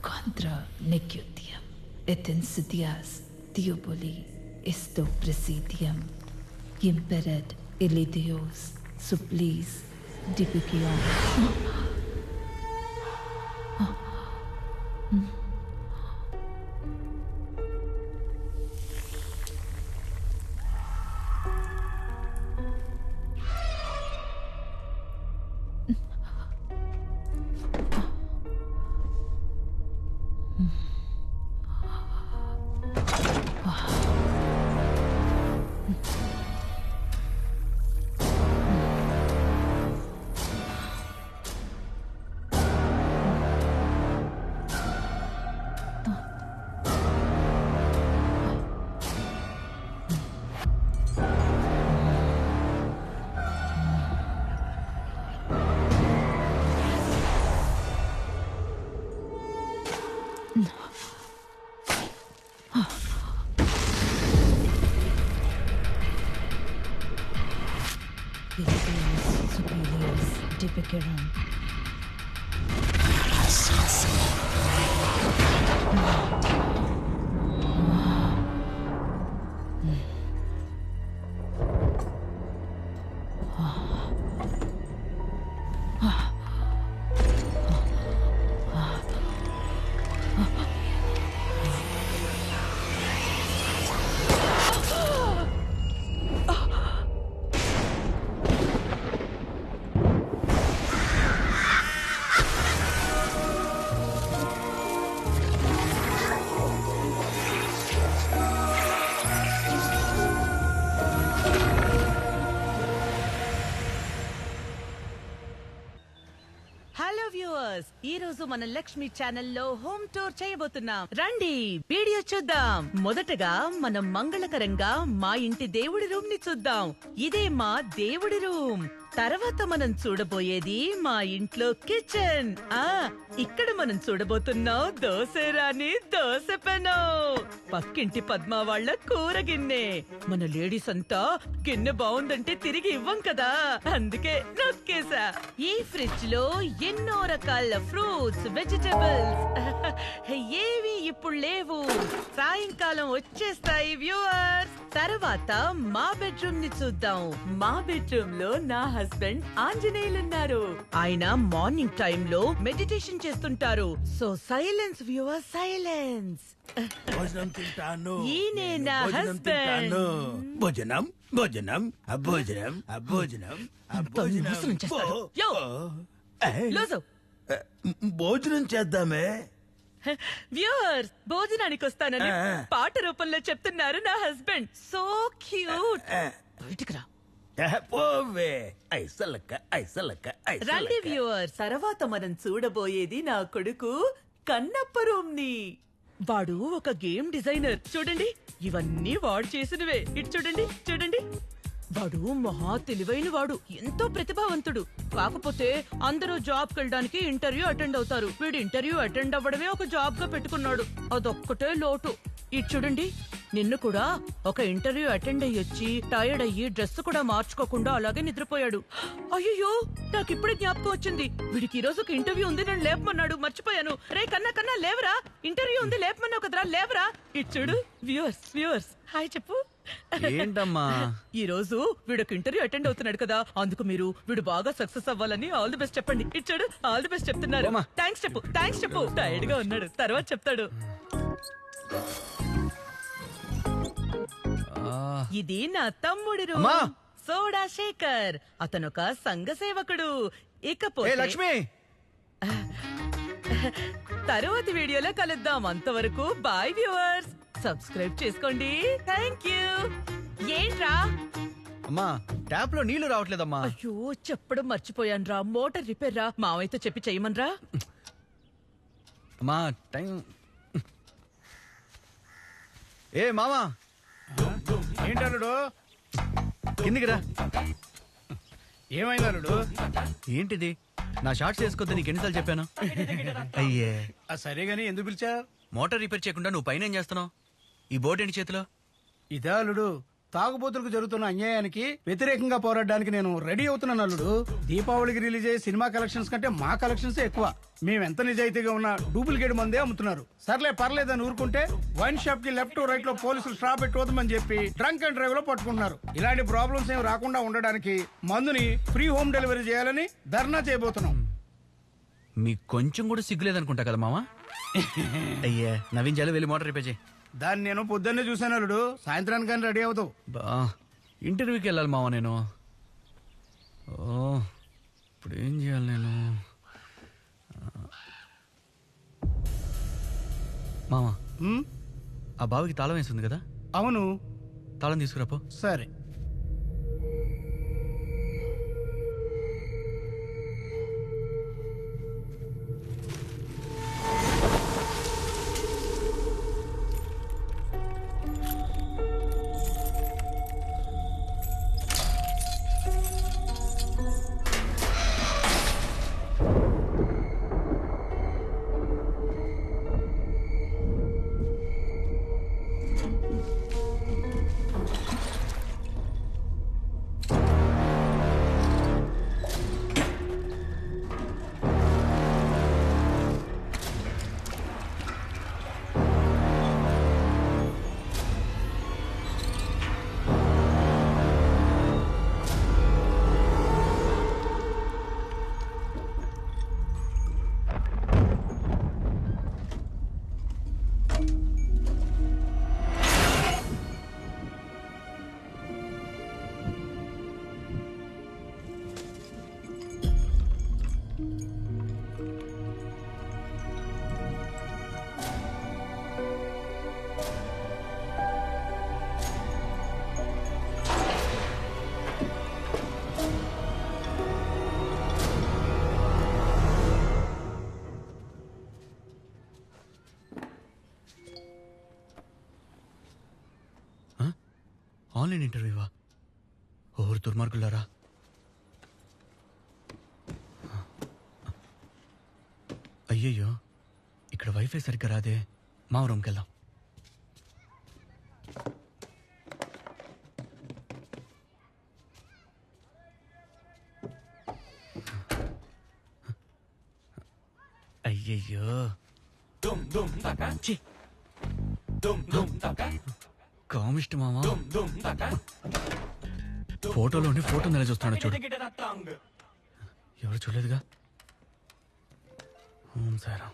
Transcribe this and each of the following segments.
contra nequitiam, et insidias diaboli esto presidium, imperet illidios supplis dipicium. Illidios supplis dipicium. Hello viewers, ఈ రోజు మన లక్ష్మి ఛానల్లో home tour చేయబోతున్నాం. రండి వీడియో చూద్దాం. మొదటగా మనం మంగళకరంగా మా ఇంటి దేవుడి రూమ్ ని చూద్దాం. ఇదే మా దేవుడి రూమ్. తర్వాత మనం చూడబోయేది మా ఇంట్లో కిచెన్. ఇక్కడ మనం చూడబోతున్నాం దోశ రాని దోశ పెనం. పక్కింటి పద్మ వాళ్ళ కూర గిన్నె. మన లేడీస్ అంతా గిన్నె బాగుందంటే తిరిగి ఇవ్వం కదా, అందుకే నొక్కేసా. ఈ ఫ్రిడ్జ్ లో ఎన్నో రకాల ఫ్రూట్స్, వెజిటబుల్స్ ఏవి ఇప్పుడు లేవు, సాయంకాలం వచ్చేస్తాయి వ్యూవర్స్. తర్వాత మా బెడ్రూమ్ ని చూద్దాం. మా బెడ్రూమ్ లో నా హస్బెండ్ ఆంజనేయులున్నారు. ఆయన మార్నింగ్ టైం లో మెడిటేషన్ చేస్తుంటారు. So silence viewers, silence. భోజనం తింటాను. ఈయనే నా హస్బెండ్. భోజనం భోజనం భోజనం భోజనం మోసం చేస్తారు. యో, లూజు. భోజనం చేద్దామే. వ్యూవర్స్, భోజనానికి వస్తానని పాట రూపంలో చెప్తున్నారు నా హస్బెండ్. So cute. బయటికి రా. పోవే ఐసలక్క ఐసలక్క. రండి వ్యూవర్స్, తర్వాత మనం చూడబోయేది నా కొడుకు కన్నప్ప రూమ్ ని. వాడు ఒక గేమ్ డిజైనర్. చూడండి, ఇవన్నీ వాడు చేసినవే. ఇటు చూడండి, చూడండి. వాడు మహా తెలివైన వాడు, ఎంతో ప్రతిభావంతుడు. కాకపోతే అందరూ జాబ్ కెళ్ళడానికి ఇంటర్వ్యూ అటెండ్ అవుతారు. వీడు ఇంటర్వ్యూ అటెండ్ అవ్వడమే ఒక జాబ్ గా పెట్టుకున్నాడు. అదొక్కటే లోటు. ఇటు చూడండి, నిన్ను కూడా ఒక ఇంటర్వ్యూ అటెండ్ అయ్యొచ్చి టైర్డ్ అయ్యి డ్రెస్ కూడా మార్చుకోకుండా అలాగే నిద్రపోయాడు. అయ్యో, నాకు ఇప్పుడే జ్ఞాపకం వచ్చింది. వీడికి ఈ రోజు ఒక ఇంటర్వ్యూ ఉంది, నన్ను లేపమన్నాడు, మర్చిపోయాను. రే కన్నా కన్నా లేవరా, ఇంటర్వ్యూ ఉంది, లేపమన్నావు కదరా, లేవరా. ఇటు చూడు వ్యూవర్స్, వ్యూవర్స్ హాయ్ చెప్పు. ఏంటమ్మా, ఈ రోజు వీడొక ఇంటర్వ్యూ అటెండ్ అవుతున్నాడు కదా, అందుకు మీరు వీడు బాగా సక్సెస్ అవ్వాలని ఆల్ ది బెస్ట్ చెప్పండి. ఇచ్చాడు, ఆల్ ది బెస్ట్ చెప్తున్నారు. థ్యాంక్స్ చెప్పు, థ్యాంక్స్ చెప్పు. టైర్డ్ గా ఉన్నాడు, తర్వాత చెప్తాడు. ఇది నా తమ్ముడి రూమ్, సోడా శేఖర్. అతనొక సంఘ సేవకుడు. ఇకపోతే లక్ష్మి, తరువాతి వీడియోలో కలుద్దాం. అంతవరకు బాయ్ వ్యూవర్స్. సబ్స్క్రైబ్ చేసుకోండి. Thank you. ఏంట్రా? అమ్మా, ట్యాప్ లో నీళ్లు రావట్లేదమ్మా. అయ్యో, చెప్పడం మర్చిపోయాను రా. మోటార్ రిపేర్ రా, మావయ్యతో చెప్పి చెయ్యమనరా. అమ్మా టైం. ఏ మామా, ఏంటల్లుడు? కిందికి రా. ఏమైందల్లుడు? ఏంటిది? నా షార్ట్స్ వేసుకోద్దు నీకు ఎన్నిసార్లు చెప్పాను. అయ్యే, సరే గాని ఎందుకు పిలిచా? మోటార్ రిపేర్ చేయకుండా నువ్వు పైన ఏం చేస్తున్నావు? ఈ బోర్డు ఏంటి చేతిలో? ఇదా అల్లుడు, తాగుబోతులకు జరుగుతున్న అన్యాయానికి వ్యతిరేకంగా పోరాడడానికి నేను రెడీ అవుతున్నాను అల్లుడు. దీపావళికి రిలీజ్ అయ్యే సినిమా కలెక్షన్స్ కంటే మా కలెక్షన్స్ ఎక్కువ. మేము ఎంత నిజాయితీగా ఉన్నా డూప్లికేట్ మందే అమ్ముతున్నారు. సర్లే పర్లేదని ఊరుకుంటే వైన్ షాప్ కి లెఫ్ట్ రైట్ లో పోలీసులు స్టాప్ పెట్టుకోమని చెప్పి డ్రంక్ అండ్ డ్రైవ్ లో పట్టుకుంటున్నారు. ఇలాంటి ప్రాబ్లమ్స్ ఏమి రాకుండా ఉండడానికి మందుని ఫ్రీ హోమ్ డెలివరీ చేయాలని ధర్నా చేయబోతున్నాం. మీకు కొంచెం కూడా సిగ్గులేదనుకుంటా కదా మామ. అయ్యా నవీన్ జాలి వెళ్ళి మోటార్ రిపేర్ చేయి. దాన్ని నేను పొద్దున్నే చూశాను అల్లుడు. సాయంత్రానికి కానీ రెడీ అవుతావు. బా ఇంటర్వ్యూకి వెళ్ళాలి మామ నేను. ఓ ఇప్పుడు ఏం చేయాలి నేను? మామ ఉమ్, ఆ బావికి తాళం వేస్తుంది కదా, అవును. తాళం తీసుకురాపో. సరే. ఆన్లైన్ ఇంటర్వ్యూవా? ఓరు దుర్మార్గులారా. అయ్యయ్యో ఇక్కడ వైఫై సరిగ్గా రాదే. మా రూమ్కి వెళ్దాం. అయ్యయ్యో కామిస్ట్ మామా. ఫోటోలోని ఫోటో నెల చూస్తున్నాడు చూడు. ఎవరు చూడలేదుగా. Sara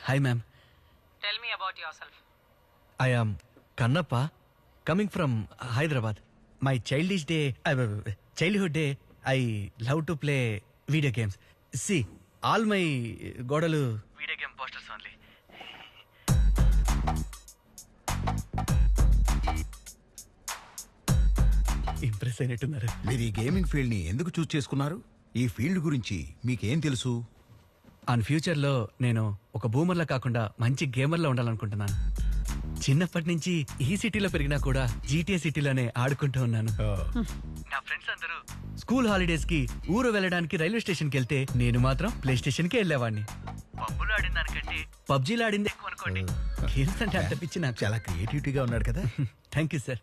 hi ma'am. Tell me about yourself. I am Kannappa, coming from Hyderabad. My childhood day, I love to play video games. See, all my godalu video game posters only. Impress అయినట్టున్నారు. మీరు ఈ gaming field ని ఎందుకు చూస్ చేసుకున్నారు? ఈ field గురించి మీకేం తెలుసు? ఆన్ ఫ్యూచర్లో నేను ఒక బూమర్లా కాకుండా మంచి గేమర్లా ఉండాలనుకుంటున్నాను. చిన్నప్పటి నుంచి ఈ సిటీలో పెరిగినా కూడా GTA సిటీలోనే ఆడుకుంటూ ఉన్నాను. నా ఫ్రెండ్స్ అందరూ స్కూల్ హాలిడేస్ కి ఊరు వెళ్ళడానికి రైల్వే స్టేషన్ కి వెళ్తే నేను మాత్రం ప్లే స్టేషన్ కి వెళ్ళేవాడిని. పబ్బులు ఆడిన దానికంటే పబ్జీలో ఆడింది ఎక్కువ అనుకోండి. గేమ్స్ అంటే అంత పిచ్చి నాకు. చాలా క్రియేటివిటీగా ఉన్నాడు కదా. Thank you sir.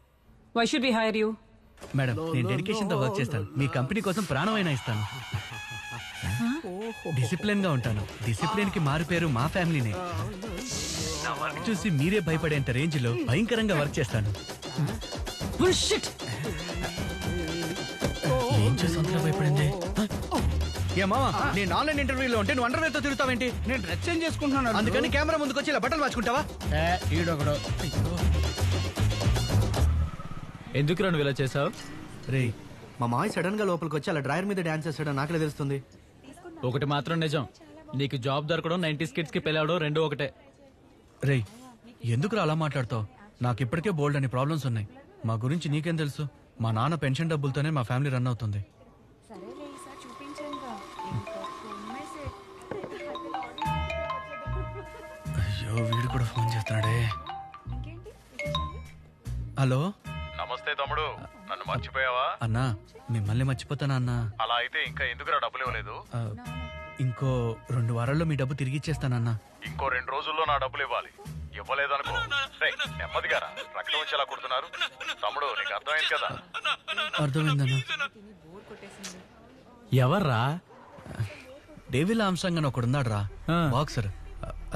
Why should we hire you? Madam నేను డెడికేషన్ తో వర్క్ చేస్తాను. మీ కంపెనీ కోసం ప్రాణమైనా ఇస్తాను. డిసిప్లిన్ గా ఉంటాను. డిసిప్లిన్ కి మారు పేరు మా ఫ్యామిలీనే. నా వర్క్ చూసి మీరే భయపడేంత రేంజ్ లో భయంకరంగా వర్క్ చేస్తాను. Bullshit! ఏం చేసి భయపడింది? ఏ మావా, నేను ఆన్లైన్ ఇంటర్వ్యూలో ఉంటే నువ్వు అండర్వేర్ తో తిరుగుతావేంటి? నేను డ్రెస్ చేంజ్ చేసుకుంటున్నాను. అందుకని కెమెరా ముందుకు వచ్చి ఇలా బట్టలు మార్చుకుంటావా? ఈడొకడు. ఎందుకు నువ్వు ఇలా చేసావు? రే మా మాయ సడన్ గా లోపలికి వచ్చి అలా డ్రైవర్ మీద డాన్స్ చేస్తాడో నాకే తెలుస్తుంది. ఒకటి మాత్రం నిజం, నీకు జాబ్ దొరకడం 90s కిడ్స్ కి పెళ్ళాడో రెండు ఒకటే. రే ఎందుకు అలా మాట్లాడతావు? నాకు ఇప్పటికే బోల్డ్ అని ప్రాబ్లమ్స్ ఉన్నాయి. మా గురించి నీకేం తెలుసు? మా నాన్న పెన్షన్ డబ్బులతోనే మా ఫ్యామిలీ రన్ అవుతుంది. అయ్యో వీడు కూడా ఫోన్ చేస్తున్నాడే. హలో నమస్తే తమ్ముడు, నన్ను మర్చిపోయావా? అన్నా మిమ్మల్ని మర్చిపోతానా అన్నా? అలా అయితే ఇంకా ఎందుకురా డబ్బులు ఇవ్వలేదు? ఇంకో 2 వారాల్లో మీ డబ్బు తిరిగి ఇచ్చేస్తానన్నా. ఇంకో 2 రోజుల్లో నా డబ్బులు ఇవ్వాలి. ఇవ్వలేదనుకో రేయ్, నెమ్మదిగా రా. రక్తం వచ్చేలా కుడుతున్నారు. తమ్ముడు నీకు అర్థమైంది కదా? అర్థమైందన్నా. ఎవర్రా? డేవిల్ ఆమ్స్ట్రాంగ్ అని ఒకడున్నాడు రా, ఆ. బాక్సర్.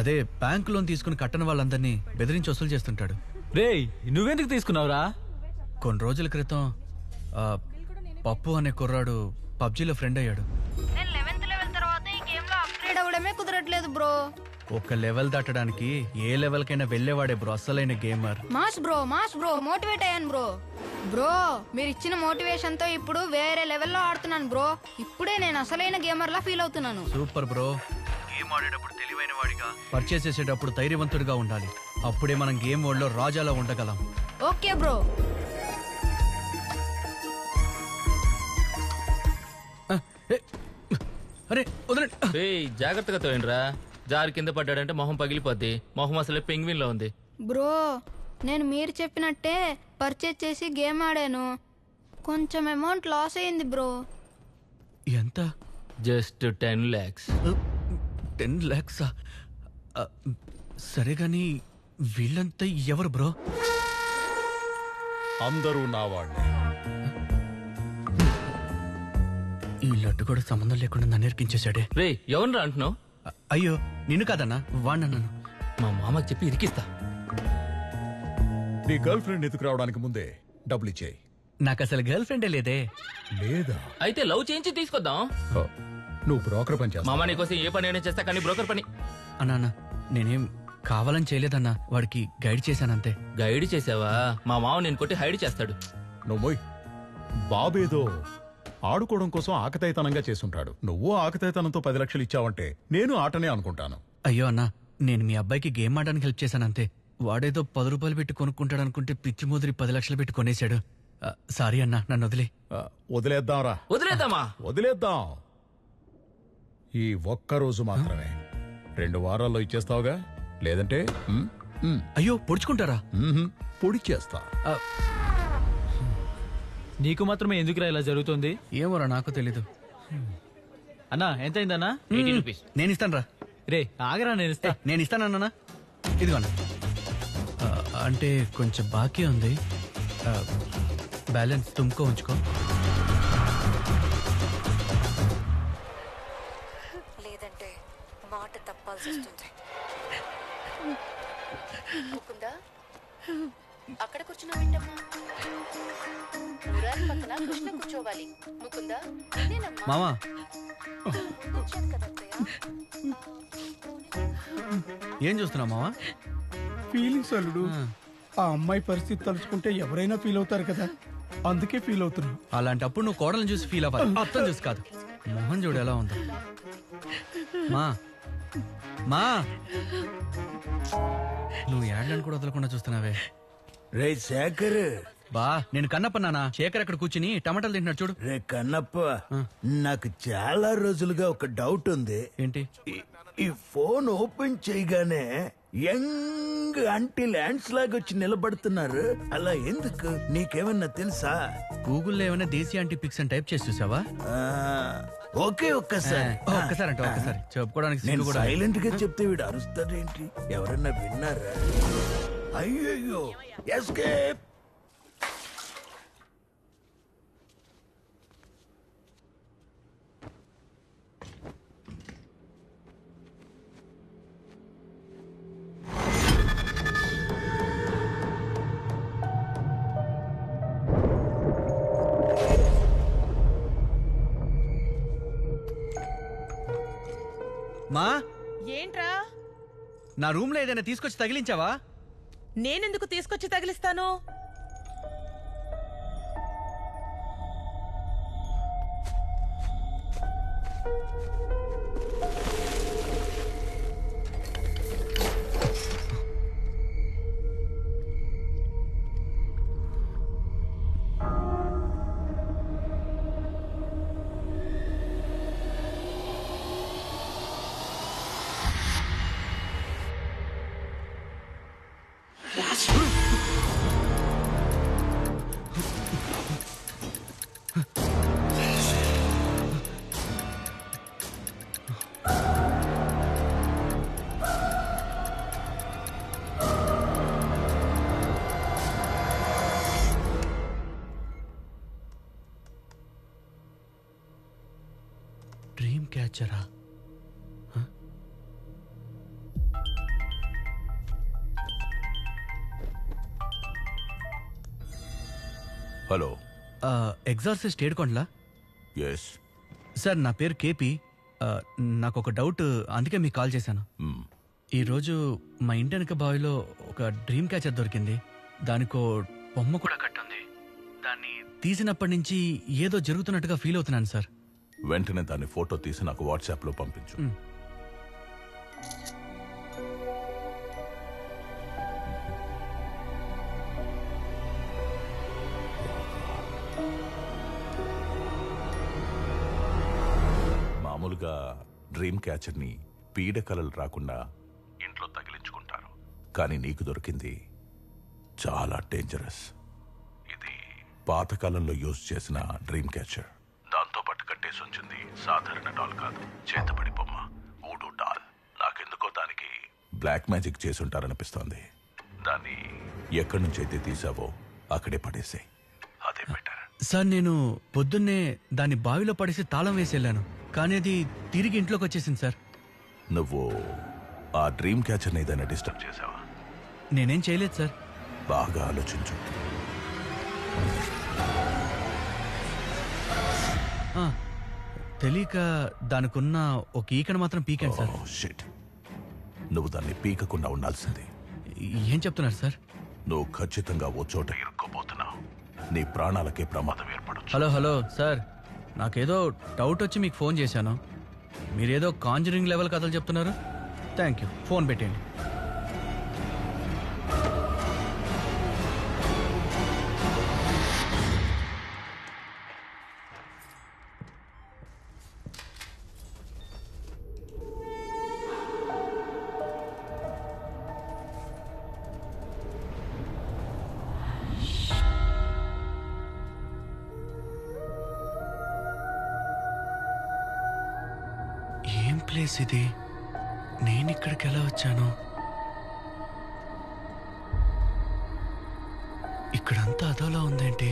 అదే బ్యాంక్ లోన్ తీసుకుని కట్టని వాళ్ళందరినీ బెదిరించి వసూలు చేస్తుంటాడు. రేయ్ నువ్వెందుకు తీసుకున్నావురా? కొన్ని రోజుల క్రితం ఆ, పప్పు అనే కుర్రాడు పబ్జీలో ఫ్రెండ్ అయ్యాడు. నేను 11th లెవెల్ తర్వాత ఈ గేమ్ లో అప్గ్రేడ్ అవ్వడమే కుదరట్లేదు బ్రో. ఒక లెవెల్ దాటడానికి ఏ లెవెల్ కైనా వెళ్లేవాడే బ్రో అసలైన గేమర్. మాస్ బ్రో మోటివేట్ అయ్యాను బ్రో మీరు ఇచ్చిన మోటివేషన్ తో ఇప్పుడు వేరే లెవెల్లో ఆడుతున్నాను బ్రో. ఇప్పుడే నేను అసలైన గేమర్ లా ఫీల్ అవుతున్నాను. Super bro. గేమ్ ఆడేటప్పుడు తెలివైన వాడిగా, పర్చేస్ చేసేటప్పుడు ధైర్యవంతుడిగా ఉండాలి. అప్పుడే మనం గేమ్ వరల్డ్ లో రాజాలా ఉండగలం. Okay bro. అరే వదలండి. జాగ్రత్తగా తోయండిరా. జారి కింద పడ్డాడంటే మొహం పగిలిపోద్ది. మొహం అసలే పెంగ్విన్ లో ఉంది. బ్రో నేను మీరు చెప్పినట్టే పర్చేజ్ చేసి గేమ్ ఆడాను. కొంచెం అమౌంట్ లాస్ అయింది బ్రో. ఎంత? Just 10 lakhs. 10 lakhs? సరే గాని వీళ్ళంతా ఎవరు బ్రో? అందరూ నా వాళ్ళే. ఈ లడ్డు కూడా సంబంధం లేకుండా నన్ను ఎరికించేశాడే. రే ఎవరిరా అంటున్నావు? అయ్యో నిన్ను కాదన్నా, వాడినన్నాను. మా మామకి చెప్పి ఇరికిస్తా. నీ గర్ల్ ఫ్రెండ్ ఎదుకు రావడానికి ముందే డబ్బులు ఇచ్చేయి. నాకు అసలు గర్ల్ ఫ్రెండే లేదే. లేదా? అయితే లవ్ చేయించి తీసుకొద్దాం. నువ్వు బ్రోకర్ పని చేస్తావా? మామ నీకోసం ఏ పని అయినా చేస్తా, కానీ బ్రోకర్ పని. అన్నా నేనేం కావాలని చేయలేదన్నా, వాడికి గైడ్ చేశానంతే. గైడ్ చేసావా? మా మామ నేను కొట్టి హైడ్ చేస్తాడు. నువ్వు బాబేదో ఆడుకోవడం కోసం ఆకతాయితనంగా చేసుంటాడు. నువ్వు ఆకతాయితనంతో 10 లక్షలు ఇచ్చావంటే నేను ఆటనే అనుకుంటాను. అయ్యో అన్నా, నేను మీ అబ్బాయికి గేమ్ ఆడడానికి హెల్ప్ చేశానంతే. వాడేదో 10 రూపాయలు పెట్టి కొనుక్కుంటాడు అనుకుంటే పిచ్చి ముదిరి 10 లక్షలు పెట్టి కొనేశాడు. సారీ అన్నా, నన్ను వదిలే. వదిలేద్దాంరా. వదిలేద్దామా? వదిలేద్దాం. ఈ ఒక్కరోజు మాత్రమే. 2 వారాల్లో ఇచ్చేస్తావుగా? లేదంటే అయ్యో పొడుచుకుంటారా? పొడి చేస్తా. నీకు మాత్రమే ఎందుకురా ఇలా జరుగుతుంది? ఏమోరా నాకు తెలీదు. అన్నా ఎంత అయిందన్నా? 80 రూపీస్. నేను ఇస్తాను రా. రే ఆగరా, నేను ఇస్తా. నేను ఇస్తానన్నా. ఇదిగోనా. అంటే కొంచెం బాకీ ఉంది. బ్యాలెన్స్ తుమ్కో ఉంచుకో. లేదంటే మాట తప్పాల్సి వస్తుంది. ముకుందా అక్కడ కూర్చున్నావేంటమ్మా? మురారి పక్కన కృష్ణ కూర్చోవాలి. ముకుందా నేనమ్మా. మామా కూర్చోదు కదా అత్తయ్య. ఏం చూస్తున్నావు మామా? ఫీలింగ్స్ అల్లుడు. ఆ అమ్మాయి పరిస్థితి తలుచుకుంటే ఎవరైనా ఫీల్ అవుతారు కదా, అందుకే ఫీల్ అవుతున్నా. అలాంటప్పుడు నువ్వు కోడలను చూసి ఫీల్ అవ్వాలి, అర్థం చూసి కాదు. మొహం చూడు ఎలా ఉందో. మా మా నువ్వు ఏడ్లను కూడా వదలకుండా చూస్తున్నావే. రే శేఖర్. బా నేను కన్నప్పన్నానా? శేఖర్ అక్కడ కూర్చుని టమాటాలు తింటున్నాడు చూడు. రే కన్నప్ప, నాకు చాలా రోజులుగా ఒక డౌట్ ఉంది. ఏంటి? ఈ ఫోన్ ఓపెన్ చేయగానే యంగ్ ఆంటీ ల్యాండ్స్ లాగా వచ్చి నిలబడుతున్నారు. అలా ఎందుకు? నీకేమన్నా తెలుసా? గూగుల్లో ఏమైనా దేశీ యాంటీ పిక్స్ అని టైప్ చేసి చూసావా? ఓకే ఒక్కసారి. ఒక్కసారి అంటే ఒక్కసారి చెప్పుకోవడానికి నేను సిగ్గు కూడా. సైలెంట్ గా చెప్తే వీడు అరుస్తాడేంటి? ఎవరన్నా విన్నారా? అయ్యయ్యో, ఎస్కేప్. మా ఏంట్రా? నా రూమ్ లో ఏదైనా తీసుకొచ్చి తగిలించావా? నేనెందుకు తీసుకొచ్చి తగిలిస్తాను? డ్రీమ్ క్యాచరా? హలో, ఎగ్జార్సిస్ట్ ఏడుకోండ్లా? ఎస్. సార్ నా పేరు కేపీ. నాకు ఒక డౌట్, అందుకే మీకు కాల్ చేశాను. ఈరోజు మా ఇంటి వెనక బావిలో ఒక డ్రీమ్ క్యాచర్ దొరికింది. దానికో బొమ్మ కూడా కట్టుంది. దాన్ని తీసినప్పటి నుంచి ఏదో జరుగుతున్నట్టుగా ఫీల్ అవుతున్నాను సార్. వెంటనే దాన్ని ఫోటో తీసి నాకు వాట్సాప్లో పంపించు. మామూలుగా డ్రీమ్ క్యాచర్ని పీడకలలు రాకుండా ఇంట్లో తగిలించుకుంటారు, కానీ నీకు దొరికింది చాలా డేంజరస్. ఇది పాతకాలంలో యూజ్ చేసిన డ్రీమ్ క్యాచర్. దాంతో పాటు కట్టేసి ఉంచింది సాధారణ డాల్ కాదు, చేతబడి బొమ్మ, ఊడు డాల్. నాకెందుకో దానికి బ్లాక్ మ్యాజిక్ చేసి ఉంటారనిపిస్తోంది. దాన్ని ఎక్కడి నుంచి అయితే తీసావో అక్కడే పడేసే, అదే బెటర్. సార్ నేను పొద్దున్నే దాన్ని బావిలో పడేసి తాళం వేసి వెళ్ళాను, కానీ అది తిరిగి ఇంట్లోకి వచ్చేసింది సార్. నువ్వు ఆ డ్రీమ్ క్యాచర్ని ఏదైనా డిస్టర్బ్ చేసావా? నేనేం చేయలేదు సార్. బాగా ఆలోచించు. తెలియక దానికున్న ఒక ఈకను మాత్రం పీకాను సార్. షిట్, నువ్వు దాన్ని పీకకుండా ఉండాల్సింది. ఏం చెప్తున్నారు సార్? నువ్వు ఖచ్చితంగా ఓ చోట ఇరుక్కోబోతున్నావు. నీ ప్రాణాలకే ప్రమాదం ఏర్పడచ్చు. హలో సార్, నాకేదో డౌట్ వచ్చి మీకు ఫోన్ చేశాను. మీరేదో కాంజరింగ్ లెవెల్ కథలు చెప్తున్నారు. థ్యాంక్ యూ, ఫోన్ పెట్టండి. ఏం ప్లేస్ ఇది? నేను ఇక్కడికి ఎలా వచ్చాను? ఇక్కడంతా అదోలా ఉందేంటి?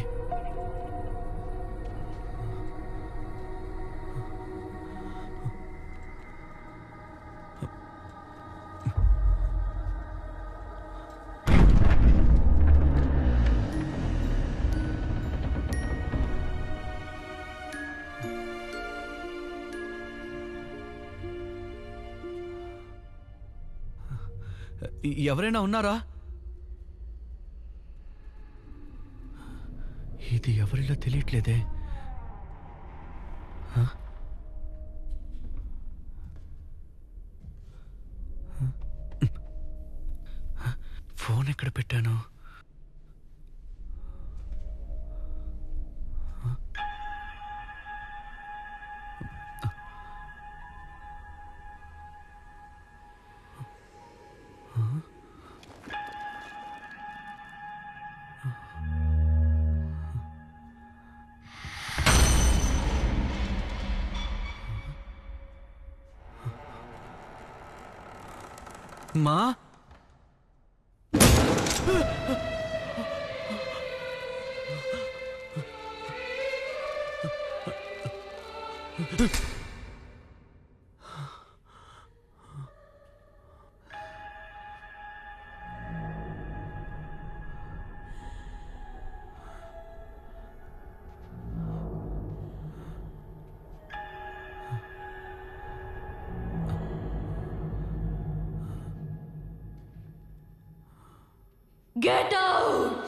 ఎవరైనా ఉన్నారా? ఇది ఎవరిలో తెలియట్లేదే. ఫోన్ ఎక్కడ పెట్టాను? మా Get out!